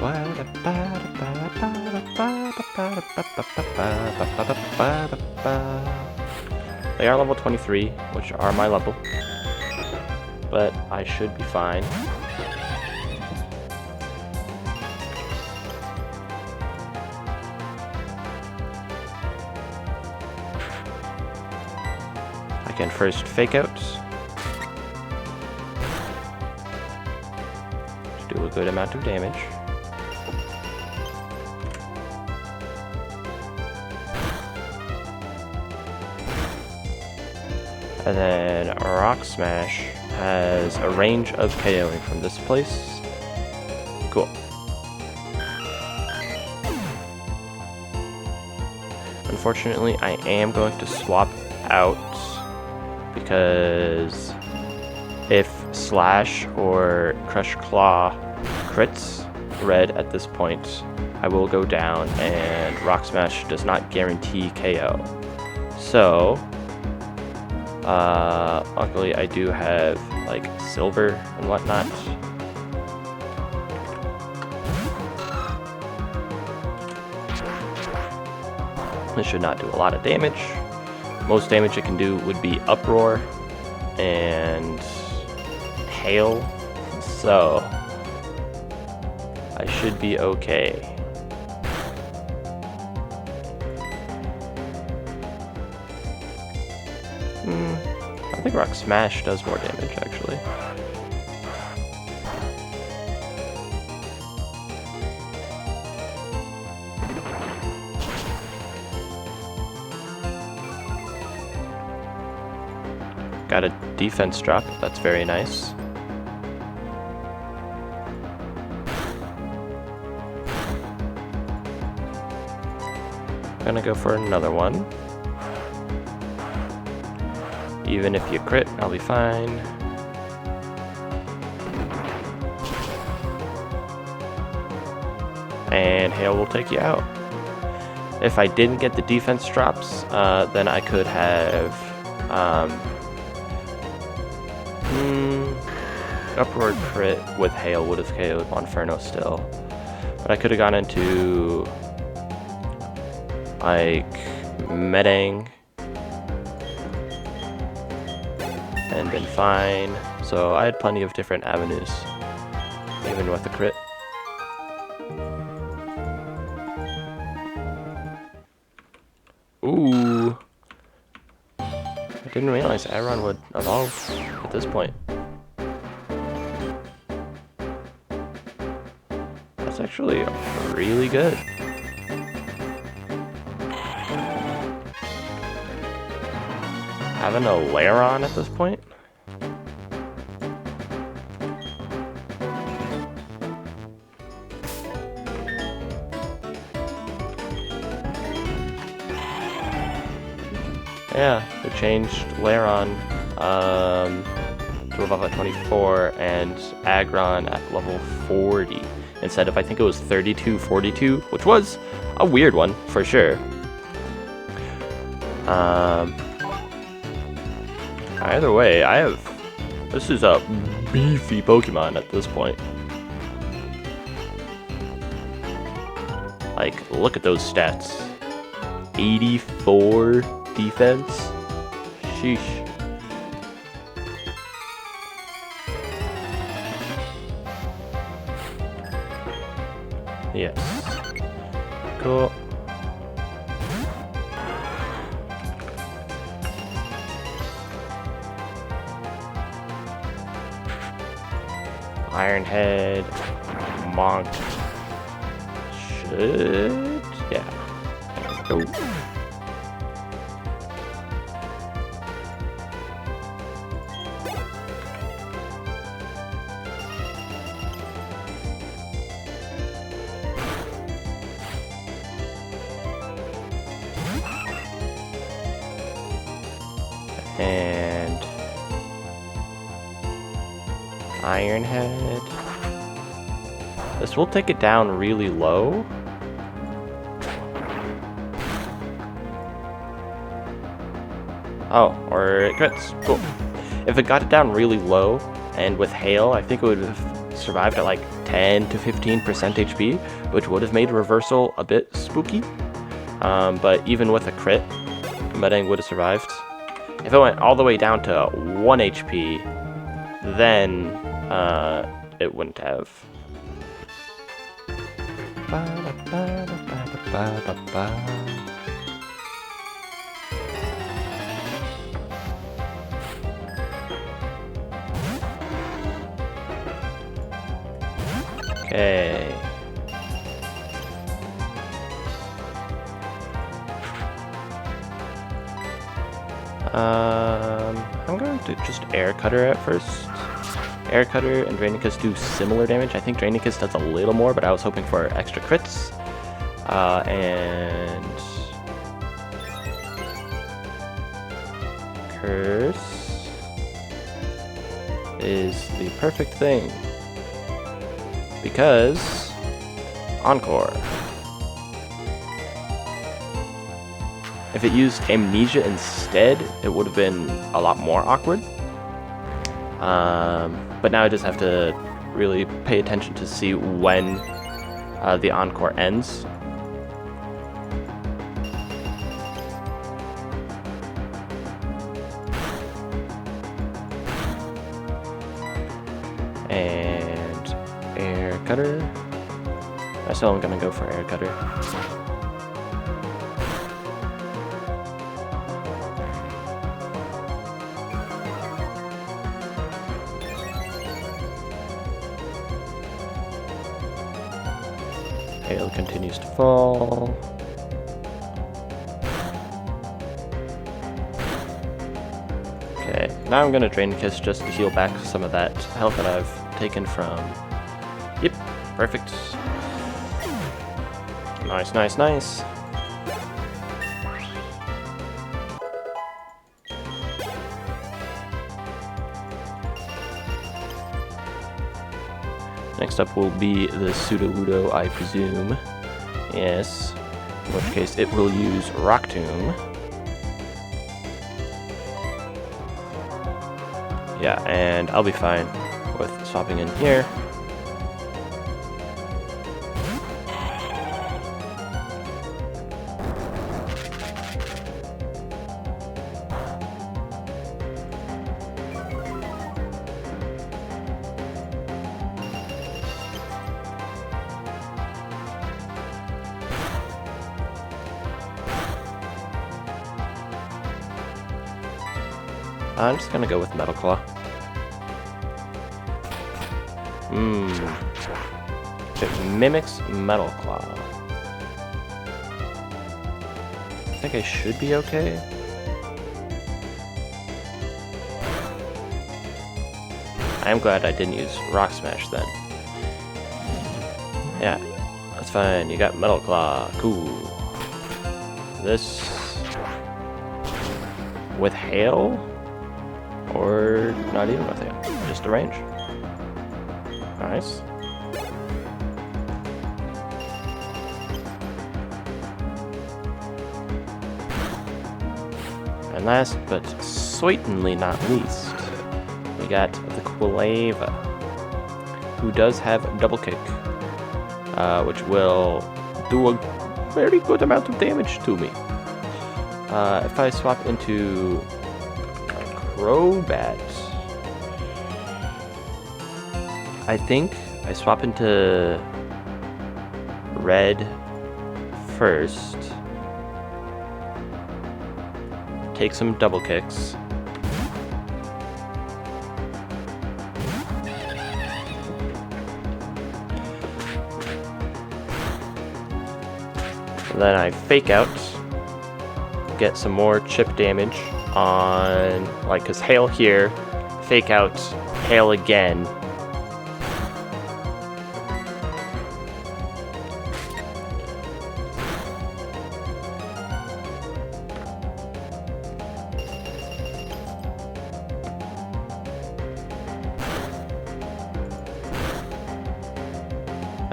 They are level 23, which are my level, but I should be fine. I can first fake out to do a good amount of damage. And then Rock Smash has a range of KOing from this place. Cool. Unfortunately, I am going to swap out because if Slash or Crush Claw crits red at this point, I will go down, and Rock Smash does not guarantee KO. So, luckily I do have like silver and whatnot. This should not do a lot of damage. Most damage it can do would be Uproar and Hail, so I should be okay. I think Rock Smash does more damage, actually. Got a defense drop, that's very nice. I'm gonna go for another one. Even if you crit, I'll be fine. And Hail will take you out. If I didn't get the defense drops, then I could have Uproar crit with Hail would have KO'd Monferno still. But I could have gone into like Medang and been fine. So I had plenty of different avenues, even with the crit. Ooh. I didn't realize Aron would evolve at this point. That's actually really good. Having a Lairon at this point? Yeah, they changed Lairon to evolve at 24 and Aggron at level 40 instead of, I think it was 32, 42, which was a weird one for sure. Either way, this is a beefy Pokemon at this point. Like, look at those stats. 84 defense. Sheesh. Yes. Cool. Iron Head, Monk, should, yeah, go. And Iron Head. This will take it down really low. Oh, or it crits. Cool. If it got it down really low and with Hail, I think it would have survived at like 10 to 15% HP, which would have made reversal a bit spooky. But even with a crit, Medang would have survived. If it went all the way down to 1 HP, then it wouldn't have. Okay. I'm going to just Air Cutter at first. Air Cutter and Draining Kiss do similar damage. I think Draining Kiss does a little more, but I was hoping for extra crits. And Curse is the perfect thing. Because Encore. If it used Amnesia instead, it would have been a lot more awkward. But now I just have to really pay attention to see when the Encore ends. And Air Cutter. I still am gonna go for Air Cutter. Hail continues to fall. Okay, now I'm gonna Drain Kiss just to heal back some of that health that I've taken from. Yep, perfect. Nice, nice, nice. Next up will be the Sudowoodo, I presume. Yes. In which case it will use Rock Tomb. Yeah, and I'll be fine with swapping in here. I'm just gonna go with Metal Claw. It mimics Metal Claw. I think I should be okay. I am glad I didn't use Rock Smash then. Yeah, that's fine. You got Metal Claw. Cool. This with Hail? Or not even with Hail, just a range. Nice. And last but certainly not least, we got the Quilava, who does have Double Kick, which will do a very good amount of damage to me. If I swap into Crobat, I think I swap into Red first, take some Double Kicks, and then I Fake Out, get some more chip damage on, like, cause Hail here, Fake Out, Hail again.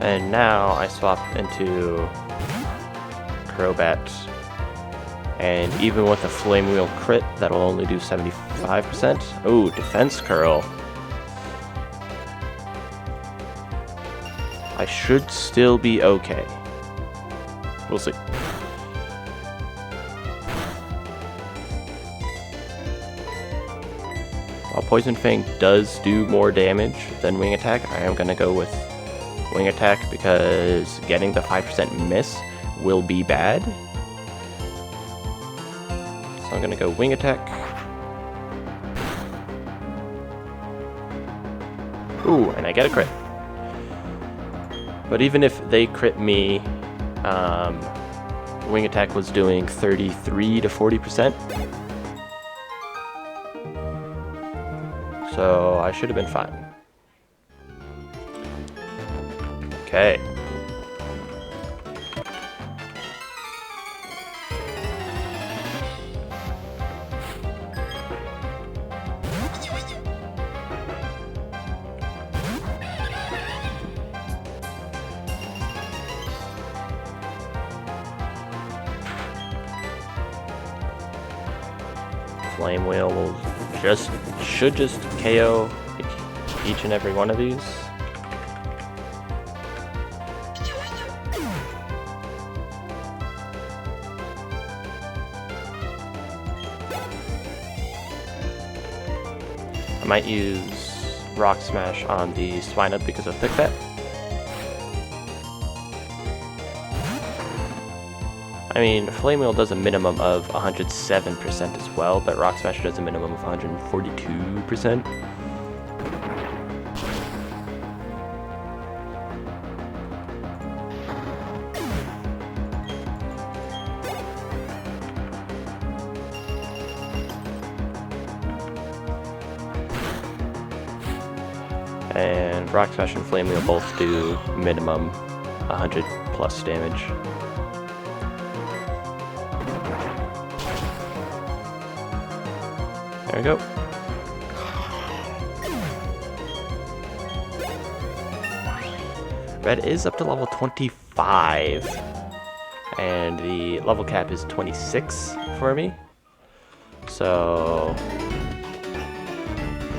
And now I swap into Crobat. And even with a Flame Wheel crit, that'll only do 75%. Oh, Defense Curl. I should still be okay. We'll see. While Poison Fang does do more damage than Wing Attack, I am going to go with Wing Attack because getting the 5% miss will be bad. So I'm going to go Wing Attack. Ooh, and I get a crit. But even if they crit me, Wing Attack was doing 33 to 40%. So I should have been fine. Okay. Flame Wheel will should just KO each and every one of these. I might use Rock Smash on the Swinub because of Thick Fat. I mean, Flame Wheel does a minimum of 107% as well, but Rock Smash does a minimum of 142%. And Rock Smash and Flame Wheel both do minimum 100 plus damage. There we go. Red is up to level 25, and the level cap is 26 for me, so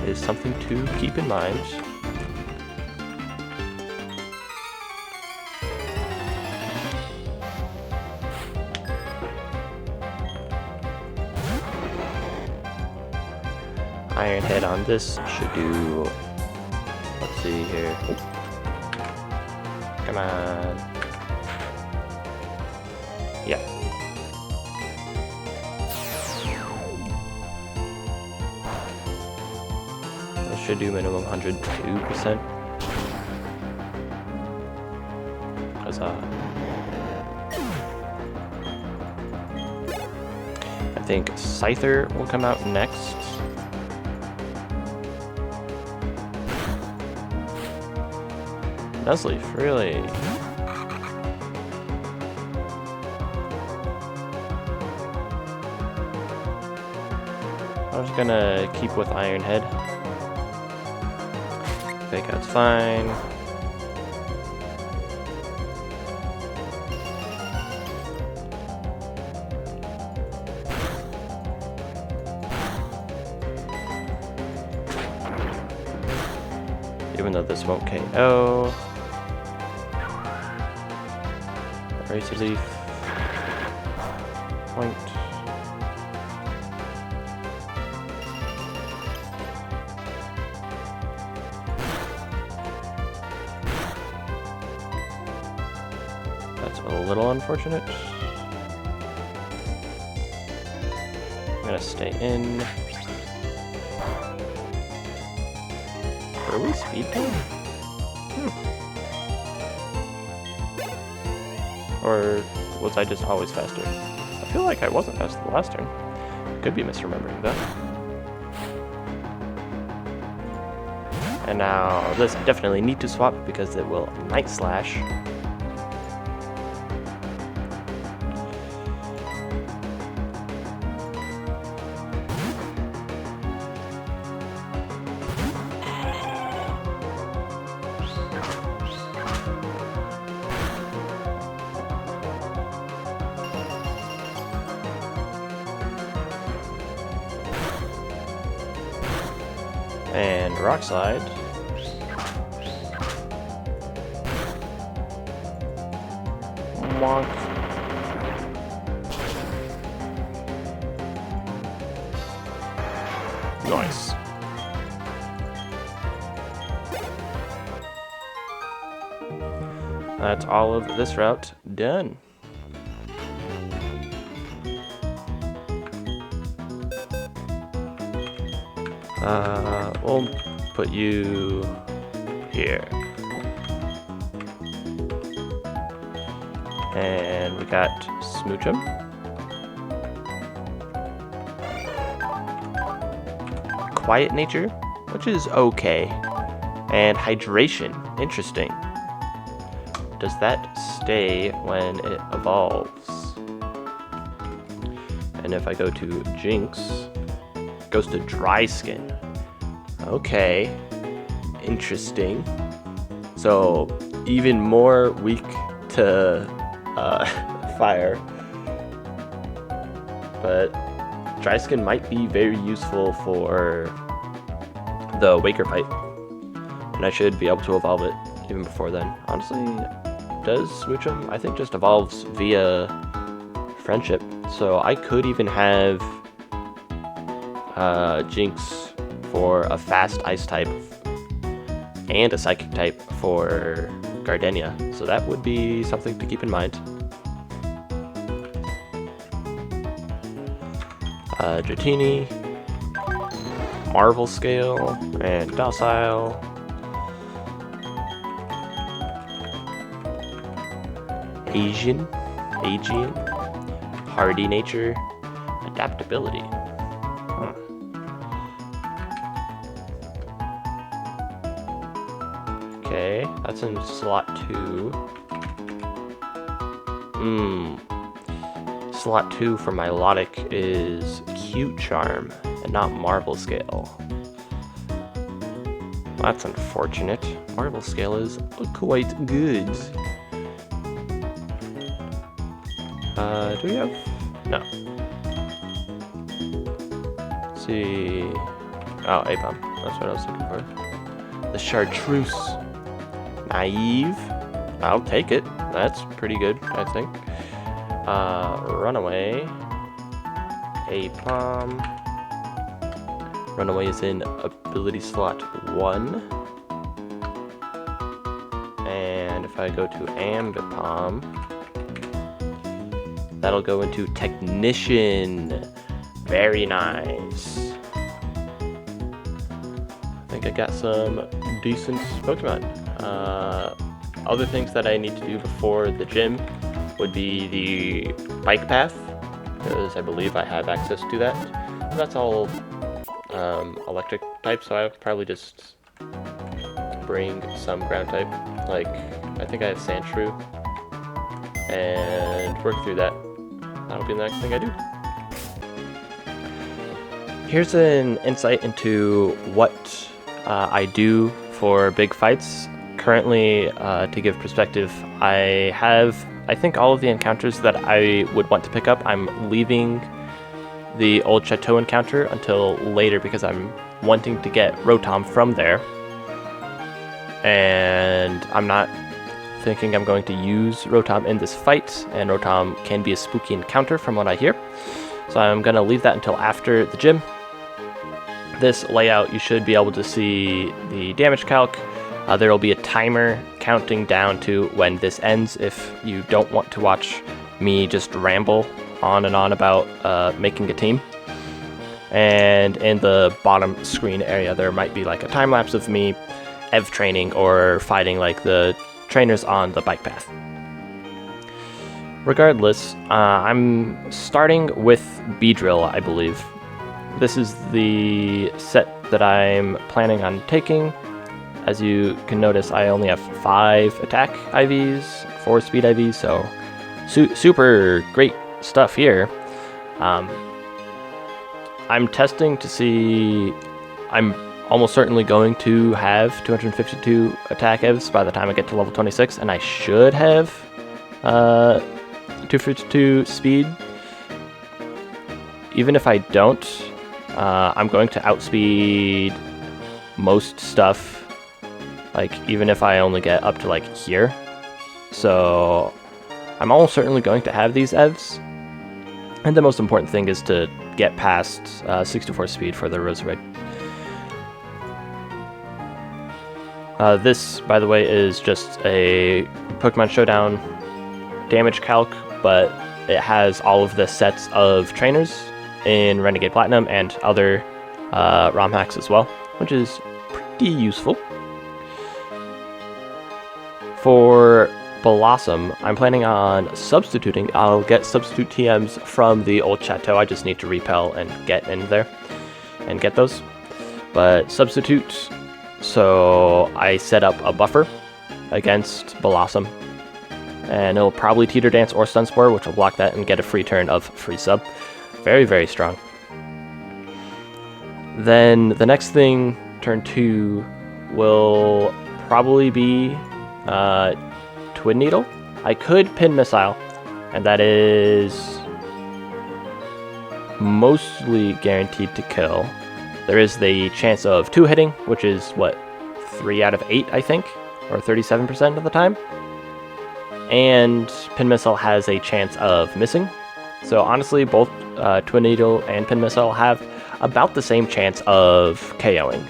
it is something to keep in mind. Iron Head on this should do, let's see here, come on, yeah. This should do minimum 102%, because I think Scyther will come out next. Nuzleaf, really? I'm just gonna keep with Iron Head. Fake Out's fine. Even though this won't KO. Razor Leaf, point. That's a little unfortunate. I'm gonna stay in. Are we speed time? Or was I just always faster? I feel like I wasn't faster the last turn. Could be misremembering that. And now this I definitely need to swap because it will Night Slash. And Rock Slide. Wonk. Nice. That's all of this route done. We'll put you here. And we got Smoochum. Quiet nature, which is okay. And hydration, interesting. Does that stay when it evolves? And if I go to Jinx, it goes to dry skin. Okay, interesting. So even more weak to fire, but dry skin might be very useful for the Waker fight, and I should be able to evolve it even before then. Honestly, does Smoochum, I think, just evolves via friendship, so I could even have Jinx for a fast ice type and a psychic type for Gardenia, so that would be something to keep in mind. Dratini, Marvel Scale, and Docile. Aegian, Hardy Nature, Adaptability. Okay, that's in slot 2. Slot 2 for Milotic is Cute Charm and not Marvel Scale. That's unfortunate. Marvel Scale is quite good. Do we have? No. Let's see. Oh, A-Bomb. That's what I was looking for. The Chartreuse. Naive. I'll take it. That's pretty good, I think. Runaway. A-Bomb. Runaway is in ability slot 1. And if I go to Ambipom, that'll go into Technician. Very nice. I think I got some decent Pokemon. Other things that I need to do before the gym would be the bike path, because I believe I have access to that. And that's all electric type, so I'll probably just bring some ground type. Like, I think I have Sandshrew, and work through that. That'll be the next thing I do. Here's an insight into what I do for big fights. Currently, to give perspective, I have, I think, all of the encounters that I would want to pick up. I'm leaving the Old Chateau encounter until later because I'm wanting to get Rotom from there. And I'm not thinking I'm going to use Rotom in this fight, and Rotom can be a spooky encounter from what I hear. So I'm going to leave that until after the gym. This layout, you should be able to see the damage calc. There will be a timer counting down to when this ends if you don't want to watch me just ramble on and on about making a team. And in the bottom screen area, there might be like a time lapse of me EV training or fighting like the trainers on the bike path. Regardless, I'm starting with Beedrill, I believe. This is the set that I'm planning on taking. As you can notice, I only have 5 attack IVs, 4 speed IVs, so super great stuff here. I'm testing to see. I'm almost certainly going to have 252 attack EVs by the time I get to level 26, and I should have 252 speed. Even if I don't, I'm going to outspeed most stuff, like even if I only get up to like here. So I'm almost certainly going to have these EVs. And the most important thing is to get past 64 speed for the Roserade. This, by the way, is just a Pokemon Showdown damage calc, but it has all of the sets of trainers in Renegade Platinum and other ROM hacks as well, which is pretty useful. For Blossom, I'm planning on substituting. I'll get substitute TMs from the old Chateau. I just need to repel and get in there and get those. But substitute, so I set up a buffer against Blossom. And it'll probably Teeter Dance or Stun Spore, which will block that and get a free turn of free sub. Very, very strong. Then the next thing, turn 2, will probably be Twin Needle. I could Pin Missile, and that is mostly guaranteed to kill. There is the chance of 2-hitting, which is, what, 3 out of 8, I think? Or 37% of the time? And Pin Missile has a chance of missing. So honestly, both Twin Needle and Pin Missile have about the same chance of KOing.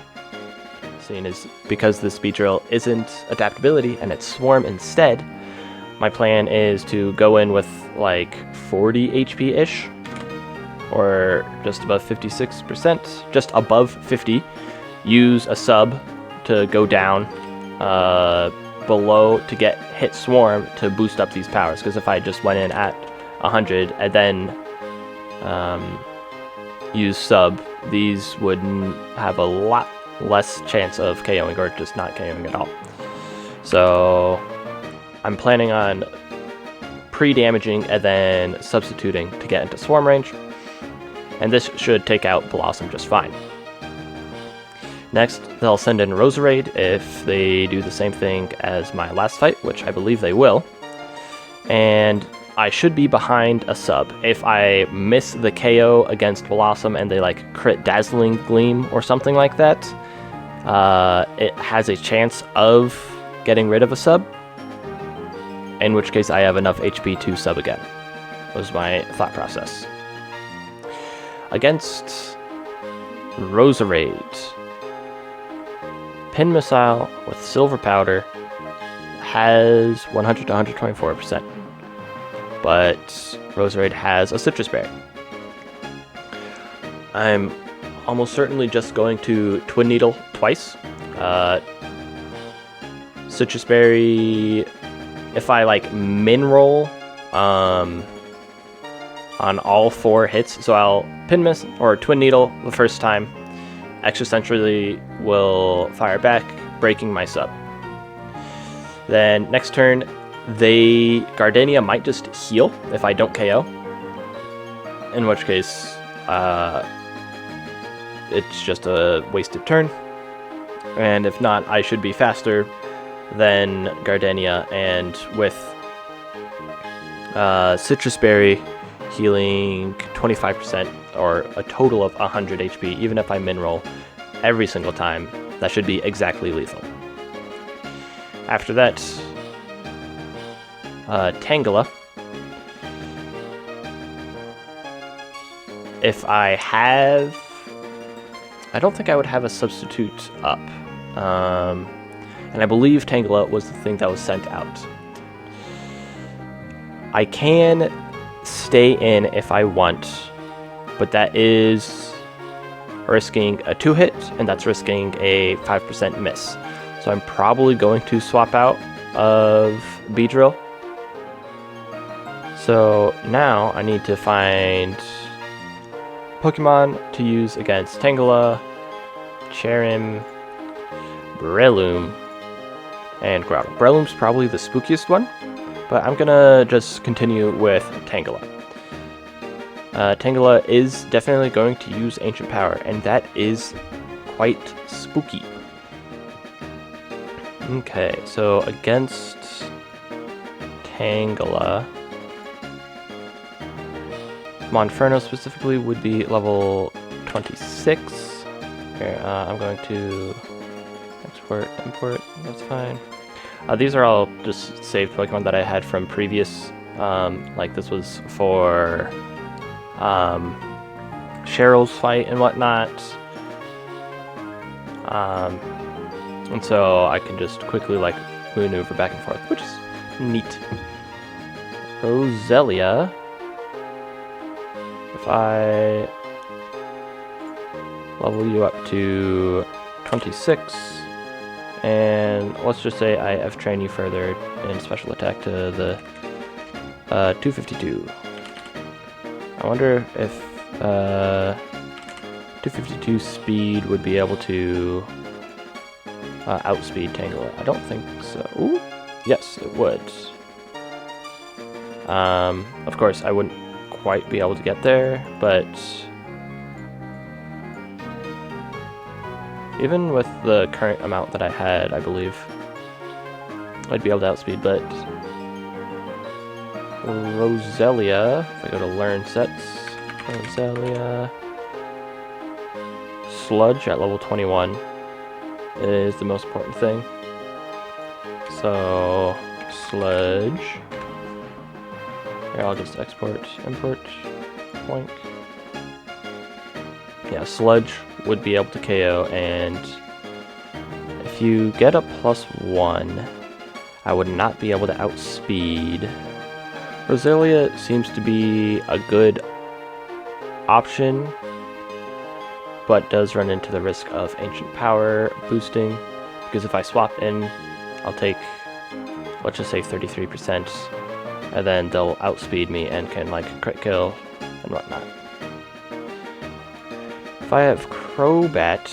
Seeing as because the Speed Drill isn't adaptability and it's Swarm instead, my plan is to go in with like 40 HP-ish, or just above 56%, just above 50, use a sub to go down below to get hit Swarm to boost up these powers, because if I just went in at 100 and then use sub, these would have a lot less chance of KOing, or just not KOing at all. So I'm planning on pre-damaging and then substituting to get into Swarm range, and this should take out Blossom just fine. Next, they'll send in Roserade if they do the same thing as my last fight, which I believe they will, and I should be behind a sub. If I miss the KO against Blossom and they like crit Dazzling Gleam or something like that, it has a chance of getting rid of a sub, in which case I have enough HP to sub again. That was my thought process. Against Roserade, Pin Missile with Silver Powder has 100 to 124%, but Roserade has a Citrus Berry. I'm almost certainly just going to Twin Needle twice. Citrus Berry, if I like min roll on all 4 hits, so I'll Pin Miss or Twin Needle the first time, Existentially will fire back, breaking my sub. Then next turn, Gardenia might just heal if I don't KO, in which case it's just a wasted turn, and if not, I should be faster than Gardenia, and with Citrus Berry healing 25% or a total of 100 HP, even if I min roll every single time, that should be exactly lethal. After that, Tangela. If I have... I don't think I would have a substitute up. And I believe Tangela was the thing that was sent out. I can stay in if I want, but that is risking a 2-hit, and that's risking a 5% miss. So I'm probably going to swap out of Beedrill. So now I need to find Pokemon to use against Tangela, Cherim, Breloom, and Groudon. Breloom's probably the spookiest one, but I'm gonna just continue with Tangela. Tangela is definitely going to use Ancient Power, and that is quite spooky. Okay, so against Tangela, Monferno specifically would be level 26. Here, I'm going to import, that's fine. These are all just saved Pokemon that I had from previous Like this was for Cheryl's fight and whatnot. And so I can just quickly like maneuver back and forth, which is neat. Roselia. If I level you up to 26, and let's just say I F-train you further in special attack to the 252. I wonder if 252 speed would be able to outspeed Tangela. I don't think so. Ooh, yes, it would. Of course, I wouldn't quite be able to get there, but even with the current amount that I had, I believe I'd be able to outspeed. But Roselia, if I go to learn sets, Roselia, Sludge at level 21 is the most important thing. So Sludge. Here, I'll just export, import, blank. Yeah, Sludge would be able to KO, and if you get a +1, I would not be able to outspeed. Roselia seems to be a good option, but does run into the risk of Ancient Power boosting, because if I swap in, I'll take, let's just say 33%, and then they'll outspeed me and can like crit kill and whatnot. If I have Crobat,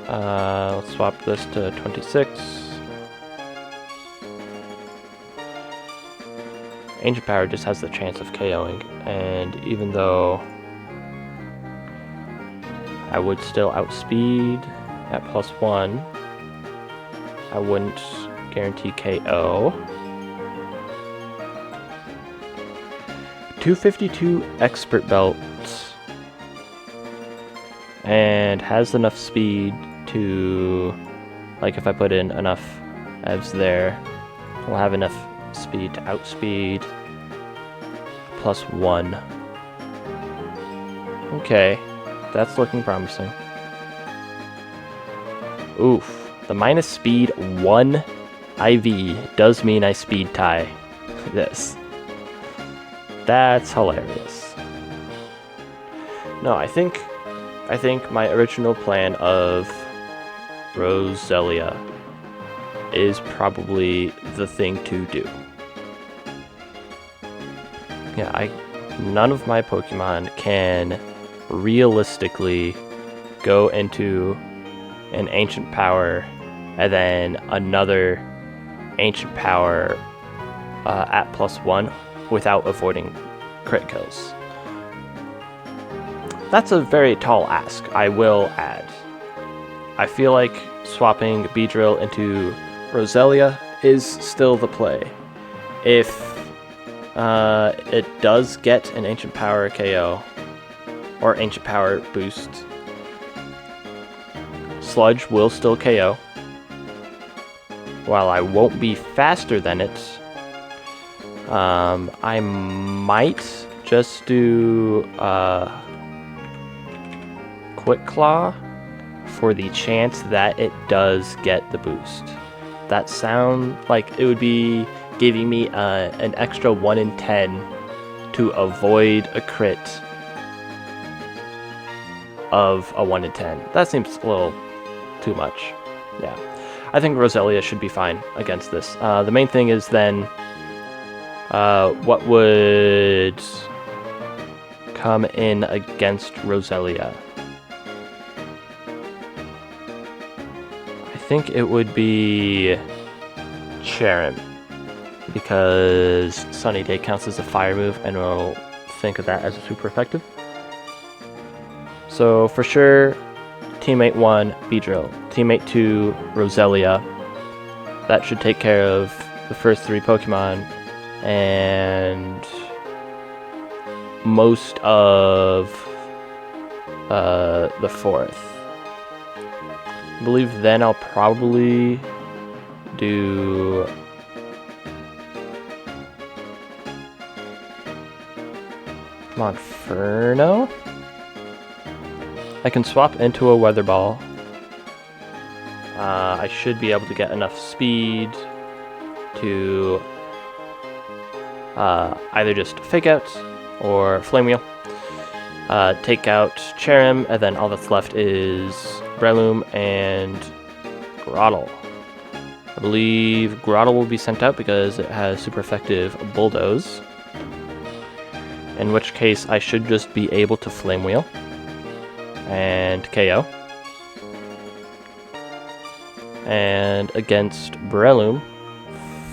let's swap this to 26. Ancient Power just has the chance of KOing, and even though I would still outspeed at +1, I wouldn't guarantee KO. 252 Expert Belt, and has enough speed to, like if I put in enough EVs there, we'll have enough speed to outspeed +1. Okay, that's looking promising. Oof, the minus speed 1 IV does mean I speed tie this. That's hilarious. No, I think my original plan of Roselia is probably the thing to do. Yeah, none of my Pokemon can realistically go into an Ancient Power and then another Ancient Power at +1 without avoiding crit kills. That's a very tall ask, I will add. I feel like swapping Beedrill into Roselia is still the play. If it does get an Ancient Power KO or Ancient Power boost, Sludge will still KO. While I won't be faster than it, I might just do Quick Claw for the chance that it does get the boost. That sound like it would be giving me an extra 1 in 10 to avoid a crit of a 1 in 10. That seems a little too much. Yeah, I think Roselia should be fine against this. The main thing is then what would come in against Roselia? I think it would be Charon, because Sunny Day counts as a fire move and we'll think of that as super effective. So for sure, Teammate 1, Beedrill. Teammate 2, Roselia. That should take care of the first 3 Pokemon and most of the 4th. I believe then I'll probably do Monferno. I can swap into a Weather Ball. I should be able to get enough speed to either just Fake Out or Flame Wheel. Take out Cherim, and then all that's left is Breloom and Grotle. I believe Grotle will be sent out because it has super effective Bulldoze. In which case I should just be able to Flame Wheel and KO. And against Breloom,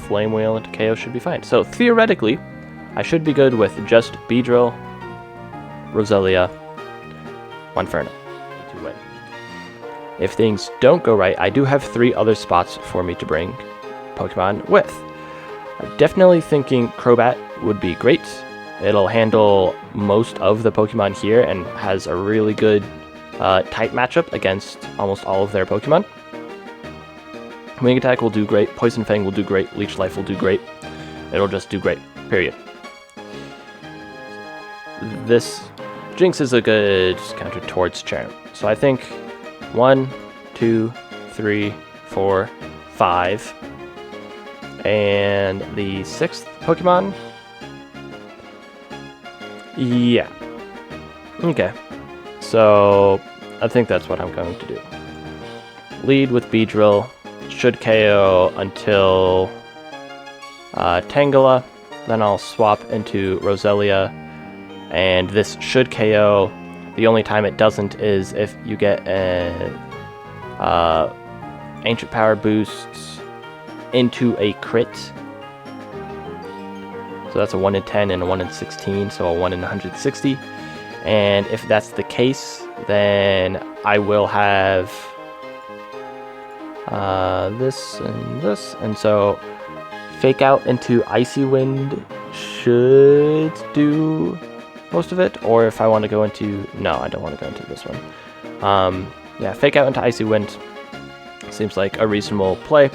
Flame Wheel into KO should be fine. So theoretically, I should be good with just Beedrill, Roselia, Monferno to win. If things don't go right, I do have 3 other spots for me to bring Pokemon with. I'm definitely thinking Crobat would be great. It'll handle most of the Pokemon here and has a really good type matchup against almost all of their Pokemon. Wing Attack will do great, Poison Fang will do great, Leech Life will do great. It'll just do great, period. This Jinx is a good counter towards Cherim. So I think 1, 2, 3, 4, 5. And the 6th Pokemon? Yeah. Okay. So I think that's what I'm going to do. Lead with Beedrill. Should KO until Tangela. Then I'll swap into Roselia. And this should KO. The only time it doesn't is if you get an Ancient Power boost into a crit. So that's a 1 in 10 and a 1 in 16, so a 1 in 160. And if that's the case, then I will have this and this. And so Fake Out into Icy Wind should do most of it. Or if I want to go into... No, I don't want to go into this one. Yeah, Fake Out into Icy Wind seems like a reasonable play.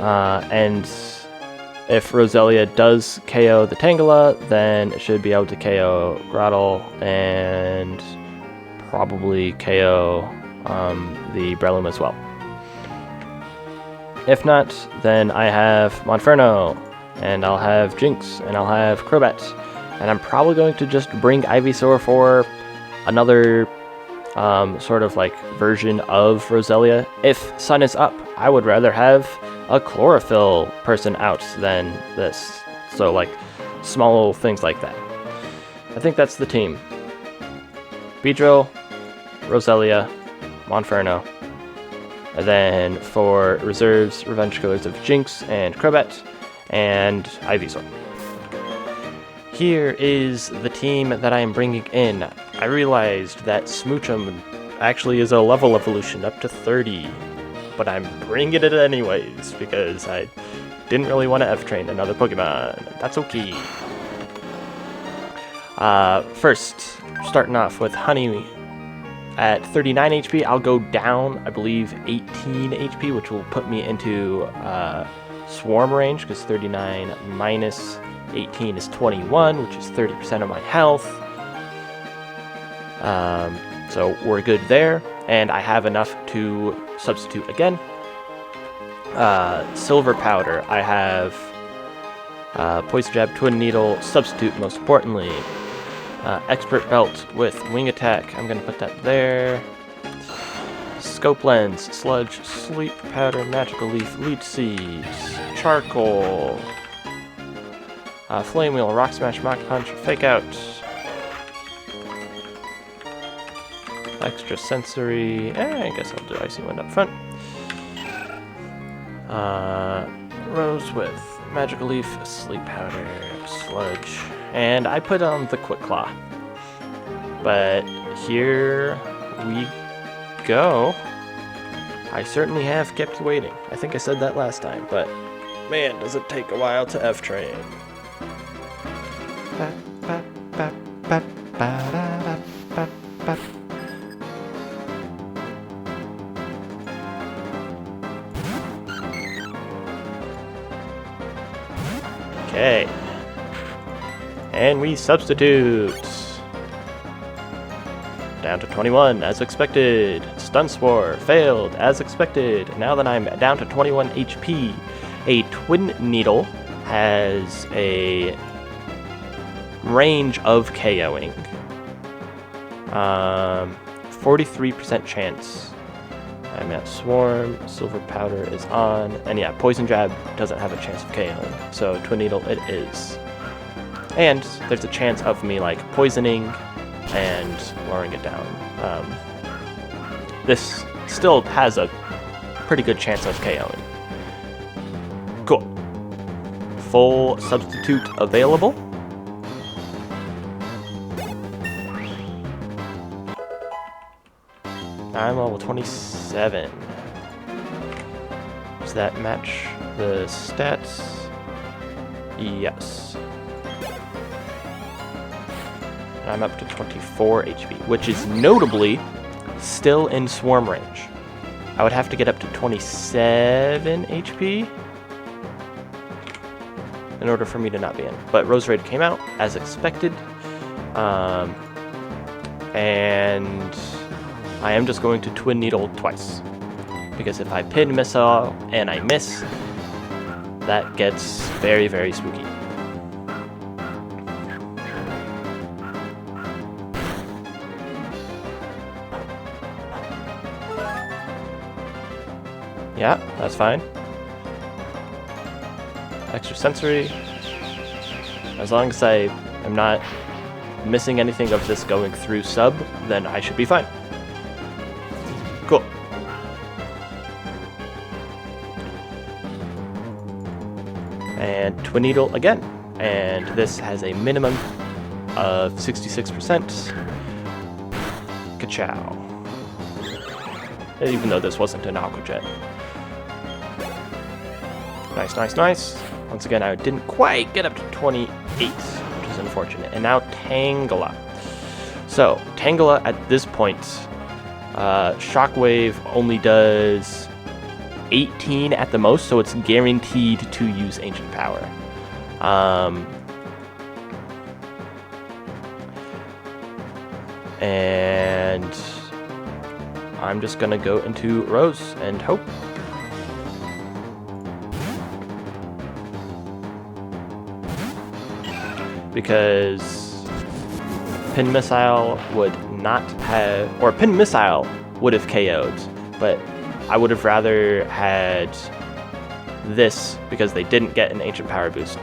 And if Roselia does KO the Tangela, then it should be able to KO Grotle and probably KO the Breloom as well. If not, then I have Monferno, and I'll have Jinx, and I'll have Crobat, and I'm probably going to just bring Ivysaur for another sort of like version of Roselia. If Sun is up, I would rather have a Chlorophyll person out than this. So like small things like that. I think that's the team. Beedrill, Roselia, Monferno. And then for reserves, Revenge Killers of Jinx and Crobat, and Ivysaur. Here is the team that I am bringing in. I realized that Smoochum actually is a level evolution up to 30. But I'm bringing it anyways, because I didn't really want to F-train another Pokemon. That's okay. First, starting off with Honey at 39 HP. I'll go down, I believe, 18 HP, which will put me into Swarm range, because 39 minus 18 is 21, which is 30% of my health. So we're good there, and I have enough to substitute again. Silver Powder, I have Poison Jab, Twin Needle, Substitute most importantly. Expert Belt with Wing Attack, I'm going to put that there. Scope Lens, Sludge, Sleep Powder, Magical Leaf, Leech Seeds, Charcoal, Flame Wheel, Rock Smash, Mach Punch, Fake Out. Extra sensory, I guess I'll do Icy Wind up front. Rose with Magical Leaf, Sleep Powder, Sludge, and I put on the Quick Claw. But here we go. I certainly have kept you waiting. I think I said that last time, but man, does it take a while to F-train. Okay, And we substitute. Down to 21, as expected. Stun Spore, failed, as expected. Now that I'm down to 21 HP, a Twin Needle has a range of KOing. 43% chance. I'm at Swarm, Silver Powder is on, and yeah, Poison Jab doesn't have a chance of KOing, so Twin Needle it is. And there's a chance of me like poisoning and lowering it down. This still has a pretty good chance of KOing. Cool. Full substitute available. I'm level 27. Does that match the stats? Yes. I'm up to 24 HP, which is notably still in swarm range. I would have to get up to 27 HP in order for me to not be in. But Rose Raid came out as expected. And I am just going to Twin Needle twice. Because if I pin missile and I miss, that gets very, very spooky. Yeah, that's fine. Extra sensory. As long as I am not missing anything of this going through sub, then I should be fine. Cool. And Twin Needle again. And this has a minimum of 66%. Ka-chow. Even though this wasn't an Aqua Jet. Nice, nice, nice. Once again, I didn't quite get up to 28, which is unfortunate. And now Tangela. So, Tangela at this point, Shockwave only does 18 at the most, so it's guaranteed to use Ancient Power. And I'm just gonna go into Rose and hope. Because Pin Missile would not have, or Pin Missile would have KO'd, but I would have rather had this because they didn't get an Ancient Power boost.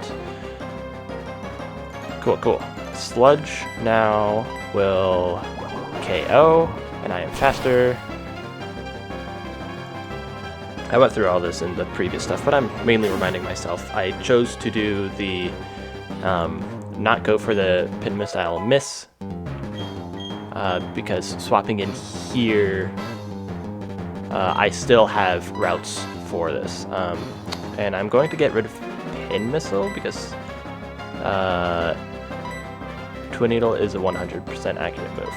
Cool, cool. Sludge now will KO, and I am faster. I went through all this in the previous stuff, but I'm mainly reminding myself. I chose to do the not go for the Pin Missile miss because swapping in here, I still have routes for this. And I'm going to get rid of Pin Missile because Twin Needle is a 100% accurate move.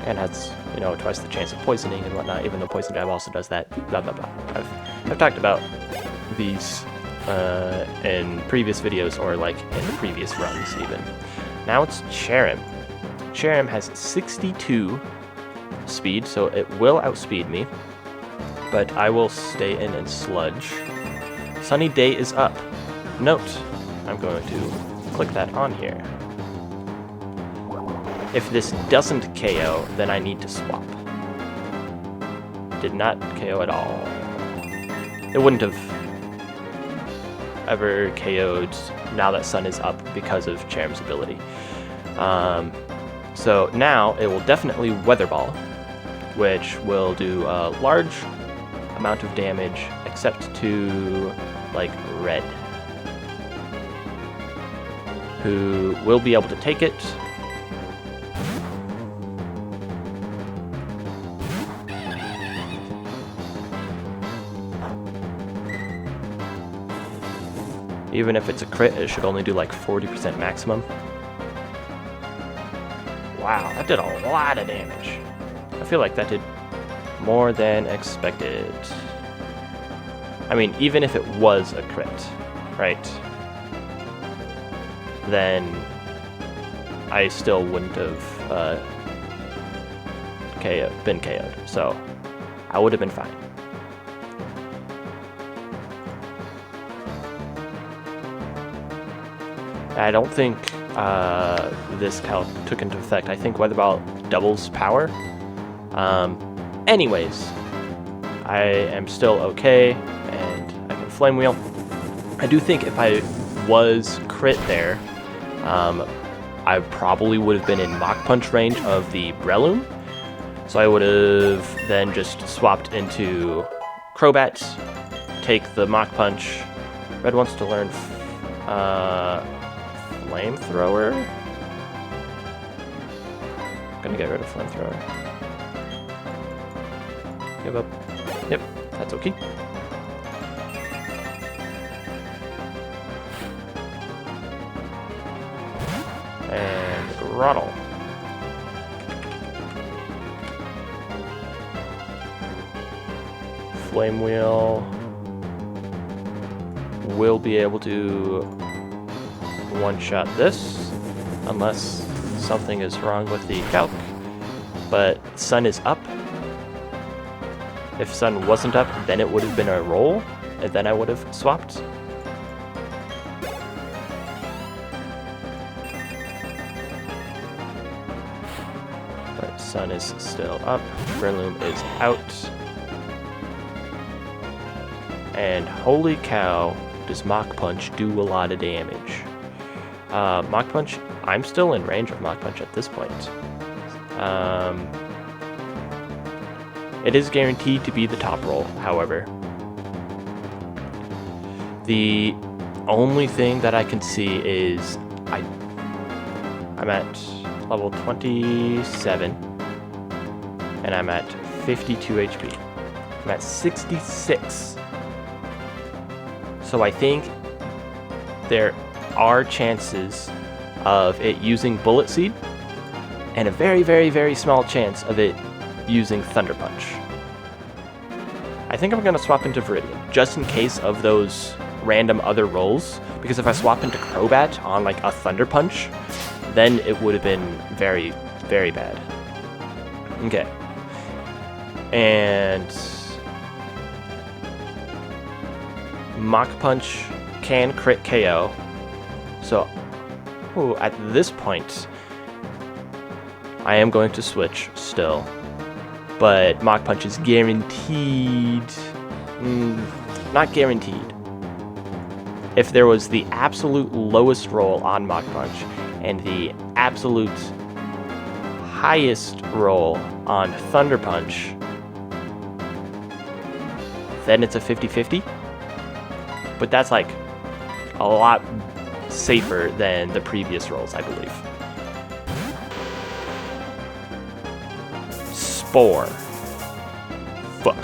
And has, you know, twice the chance of poisoning and whatnot, even though Poison Jab also does that, blah blah blah. I've talked about these in previous videos, or like in the previous runs even. Now it's Cherim. Cherim has 62 speed, so it will outspeed me, but I will stay in and Sludge. Sunny Day is up. Note, I'm going to click that on here. If this doesn't KO, then I need to swap. Did not KO at all. It wouldn't have ever KO'd now that Sun is up because of Cherim's ability. So now it will definitely Weather Ball, which will do a large amount of damage except to like Red, who will be able to take it. Even if it's a crit, it should only do like 40% maximum. Wow, that did a lot of damage. I feel like that did more than expected. I mean, even if it was a crit, right? then I still wouldn't have been KO'd. So I would have been fine. I don't think this calc took into effect. I think Weather Ball doubles power. Anyways, I am still okay, and I can Flame Wheel. I do think if I was crit there, I probably would have been in Mach Punch range of the Breloom. So I would have then just swapped into Crobat, take the Mach Punch. Red wants to learn Flamethrower. Gonna get rid of Flamethrower. Give up. Yep, that's okay. And Groddle. Flame Wheel will be able to one-shot this, unless something is wrong with the calc. But Sun is up. If Sun wasn't up, then it would have been a roll, and then I would have swapped. But Sun is still up. Breloom is out. And holy cow, does Mach Punch do a lot of damage. Mach Punch, I'm still in range of Mach Punch at this point. It is guaranteed to be the top roll, however. The only thing that I can see is I'm at level 27, and I'm at 52 HP. I'm at 66. So I think there are chances of it using Bullet Seed, and a very, very, very small chance of it using Thunder Punch. I think I'm going to swap into Viridian, just in case of those random other rolls, because if I swap into Crobat on like a Thunder Punch, then it would have been very, very bad. Okay. And Mach Punch can crit KO. So, at this point, I am going to switch still. But Mach Punch is guaranteed. Not guaranteed. If there was the absolute lowest roll on Mach Punch and the absolute highest roll on Thunder Punch, then it's a 50-50. But that's like a lot safer than the previous rolls, I believe. Spore. Fuck.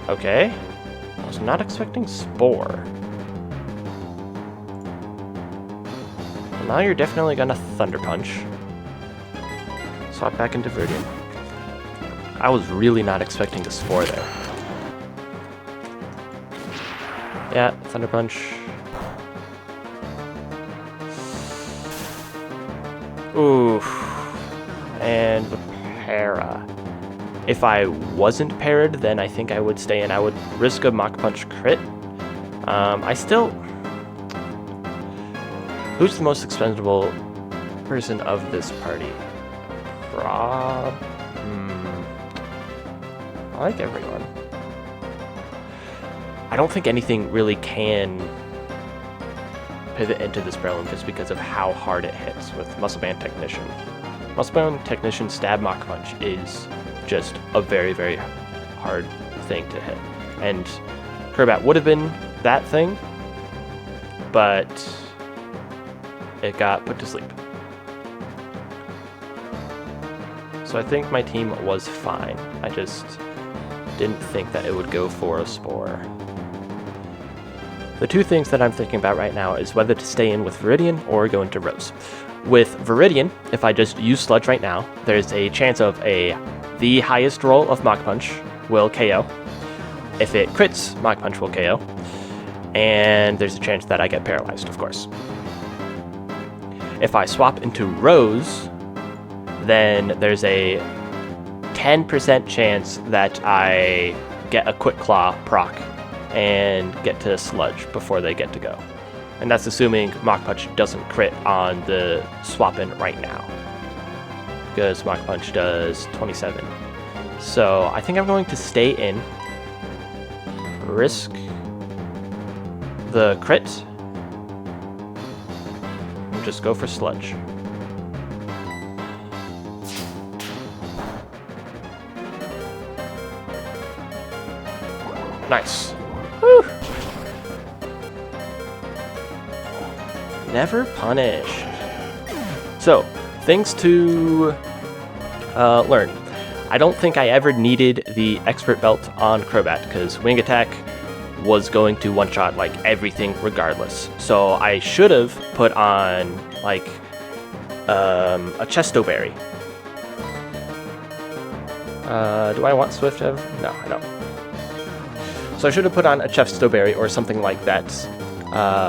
Okay. I was not expecting Spore. Well, now you're definitely gonna Thunder Punch. Swap back into Viridian. I was really not expecting the Spore there. Yeah, Thunder Punch. Oof. And the Para. If I wasn't parried, then I think I would stay in. I would risk a Mach Punch crit. I still... Who's the most expendable person of this party? Rob? I like everyone. I don't think anything really can pivot into this Breloom just because of how hard it hits with Muscle Band Technician. Muscle Band Technician stab Mach Punch is just a very, very hard thing to hit. And Crobat would have been that thing, but it got put to sleep. So I think my team was fine. I just didn't think that it would go for a Spore. The two things that I'm thinking about right now is whether to stay in with Viridian or go into Rose. With Viridian, if I just use Sludge right now, there's a chance of the highest roll of Mach Punch will KO. If it crits, Mach Punch will KO. And there's a chance that I get paralyzed, of course. If I swap into Rose, then there's a 10% chance that I get a Quick Claw proc and get to Sludge before they get to go. And that's assuming Mach Punch doesn't crit on the swap in right now, because Mach Punch does 27. So I think I'm going to stay in, risk the crit, and just go for Sludge. Nice. Woo. Never punished. So, things to learn. I don't think I ever needed the Expert Belt on Crobat, because Wing Attack was going to one-shot like everything regardless. So I should have put on like a Chesto Berry. Do I want Swift ever? No, I don't. So I should have put on a Chesto Berry or something like that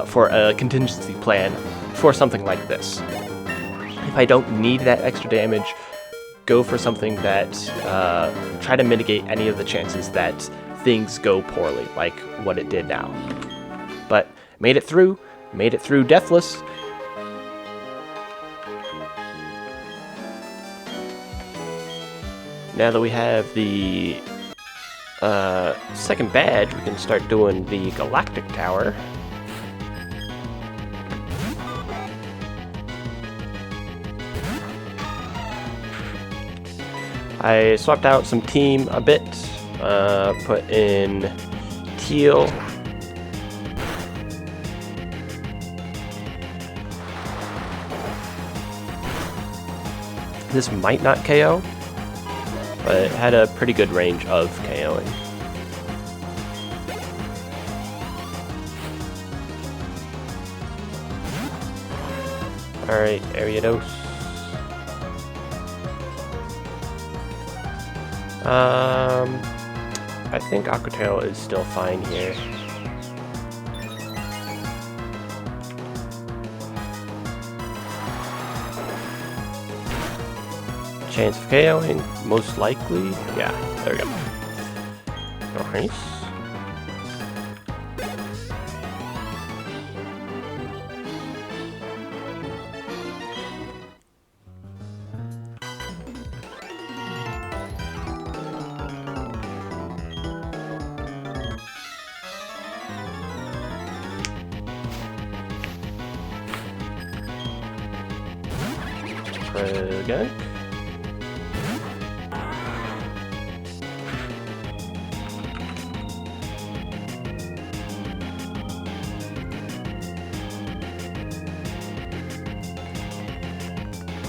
for a contingency plan for something like this. If I don't need that extra damage, go for something that try to mitigate any of the chances that things go poorly, like what it did now. But made it through deathless. Now that we have the second badge, we can start doing the Galactic Tower. I swapped out some team a bit, put in Teal. This might not KO, but it had a pretty good range of KOing. Alright, Ariados. I think Aqua Tail is still fine here. Chance of KOing, most likely. Yeah, there we go. Nice. Again.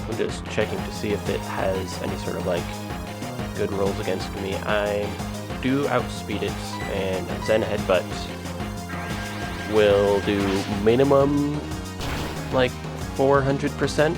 I'm just checking to see if it has any sort of like good rolls against me. I do outspeed it, and Zen Headbutt will do minimum like 400%.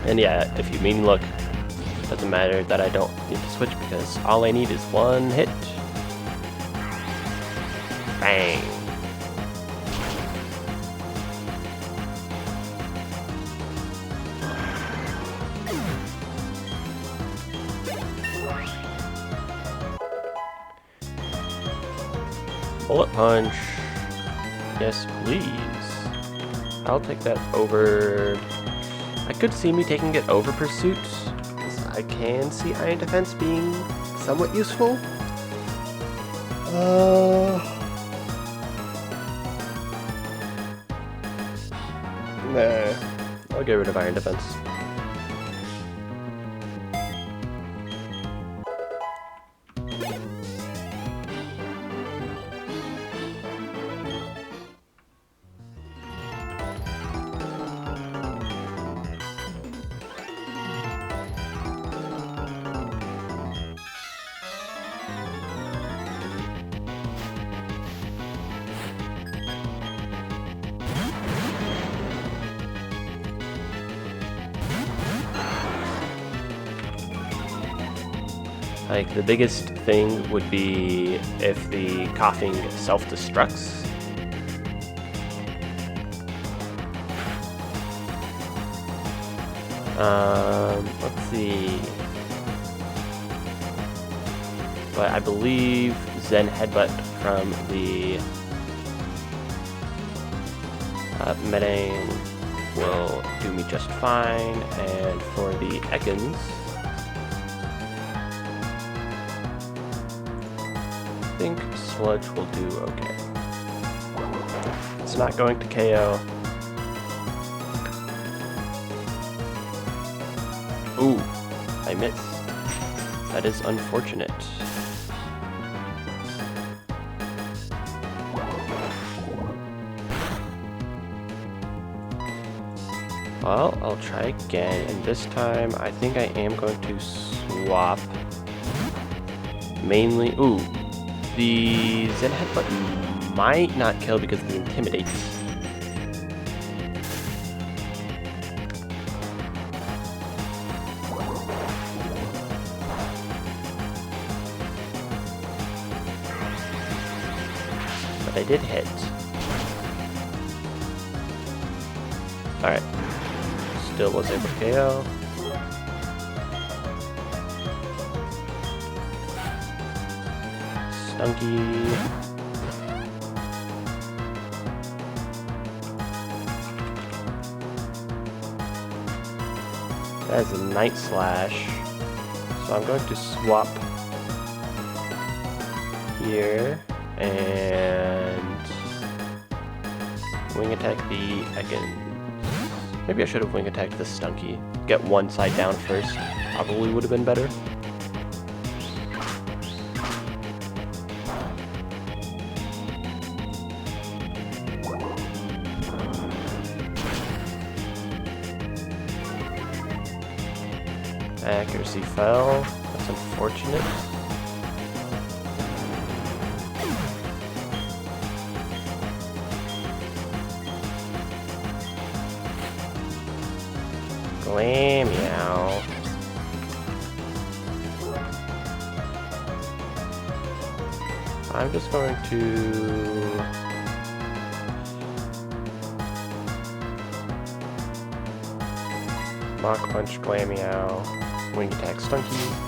And yeah, if you mean look, it doesn't matter that I don't need to switch because all I need is one hit. Bang. Bullet Punch. Yes, please. I'll take that over. I could see me taking it over Pursuit, because I can see Iron Defense being somewhat useful. Nah, I'll get rid of Iron Defense. Like, the biggest thing would be if the coughing self-destructs. Let's see. But I believe Zen Headbutt from the Medang will do me just fine, and for the Ekans, I think Sludge will do okay. It's not going to KO. Ooh, I missed. That is unfortunate. Well, I'll try again, and this time I think I am going to swap. Mainly, ooh, the Zen Headbutt might not kill because of the Intimidate. But I did hit. Alright. Still was able to KO. Stunky. That is a Night Slash. So I'm going to swap here and wing attack the Ekin. Maybe I should have wing attacked the Stunky. Get one side down first. Probably would have been better. Accuracy fell. That's unfortunate. Meow. I'm just going to Mach Punch, Glameow, Wing Attack, Stunky.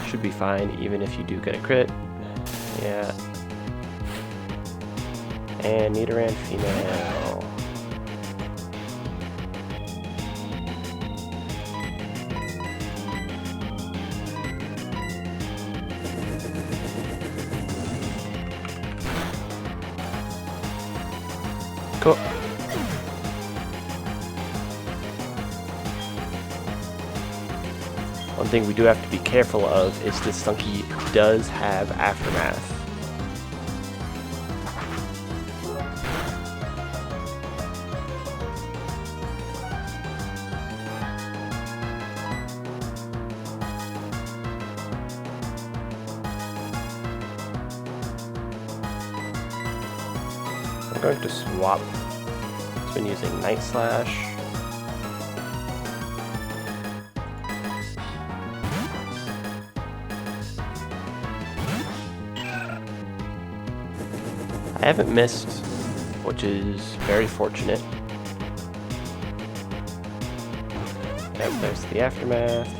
Should be fine, even if you do get a crit. Yeah. And Nidoran female. Cool. One thing we do have to be careful of is this Stunky does have Aftermath. I'm going to swap. It's been using Night Slash. I haven't missed, which is very fortunate. Yep, there's the Aftermath.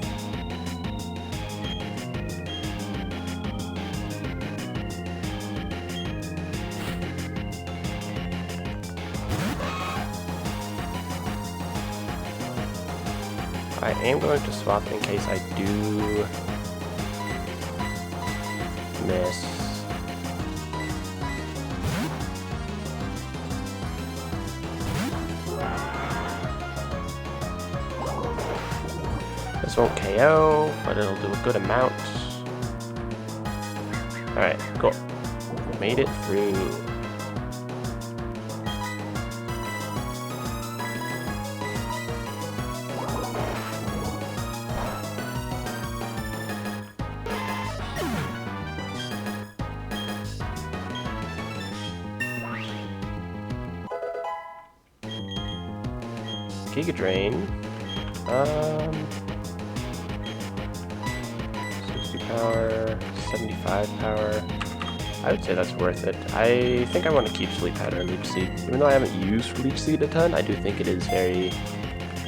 I am going to swap in case I do miss. This won't KO, but it'll do a good amount. Alright, cool. Made it through. Giga Drain. 60 power, 75 power. I would say that's worth it. I think I want to keep Sleep Powder and Leech Seed. Even though I haven't used Leech Seed a ton, I do think it is very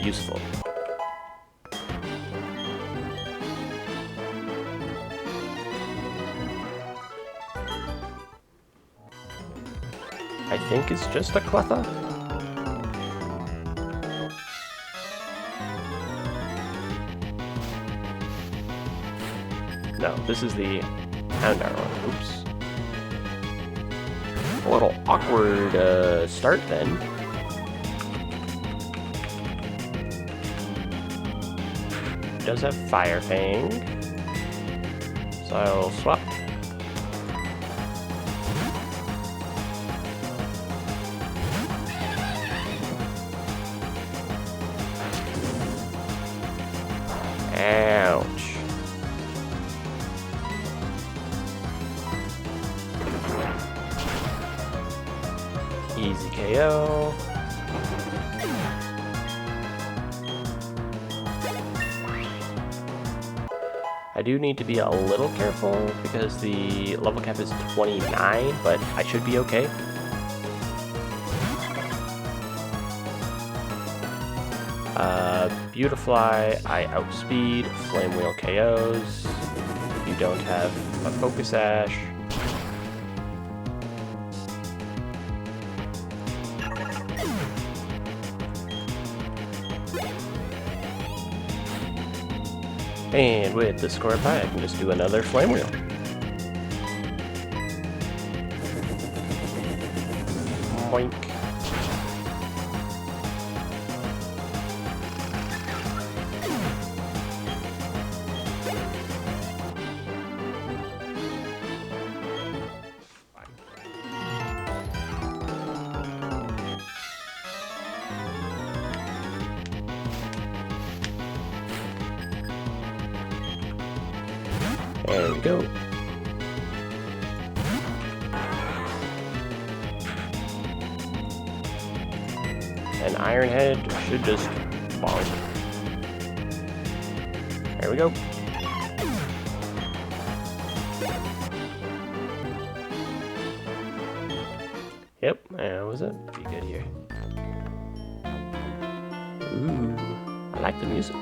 useful. I think it's just a Cleffa. No, this is the Houndour one. Oops. A little awkward start then. It does have Fire Fang, so I'll swap. Ouch. Easy KO. I do need to be a little careful because the level cap is 29, but I should be okay. Beautifly, I outspeed, Flame Wheel KOs. You don't have a Focus Sash. And with the Scorpio, I can just do another Flame Wheel. Boink. There we go. And Iron Head should just bonk. There we go. Yep, that was it. Be good here. Ooh, I like the music.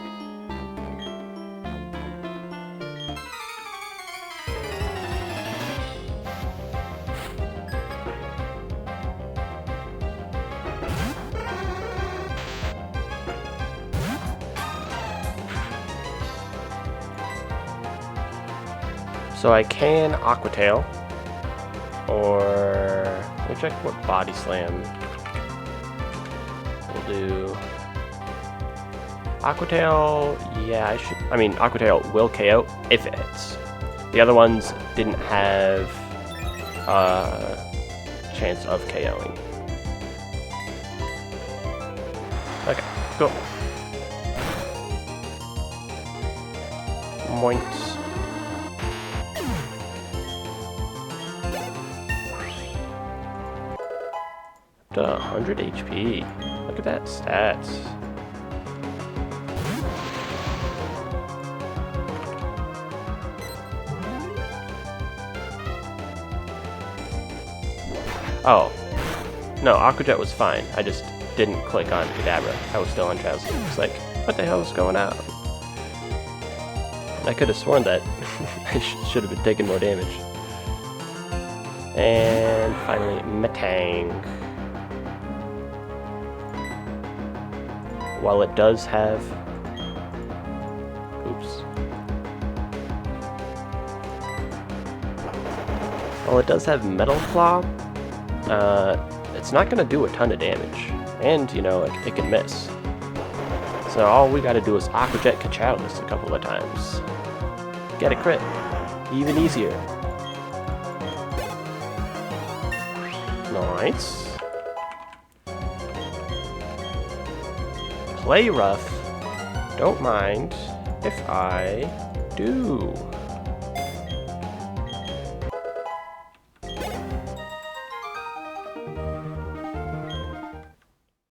So I can Aqua Tail, or let me check what Body Slam we'll do. Aqua Tail, yeah, Aqua Tail will KO if it hits. The other ones didn't have a chance of KOing. Okay, cool. Moints. 100 HP. Look at that stats. Oh. No, Aqua Jet was fine. I just didn't click on Kadabra. I was still on Drowsy. It's like, what the hell is going on? I could have sworn that I should have been taking more damage. And finally, Metang. While it does have... Oops. While it does have Metal Claw, it's not going to do a ton of damage. And, you know, it can miss. So all we got to do is Aqua Jet Kachalis a couple of times. Get a crit. Even easier. Nice. Play rough. Don't mind if I do.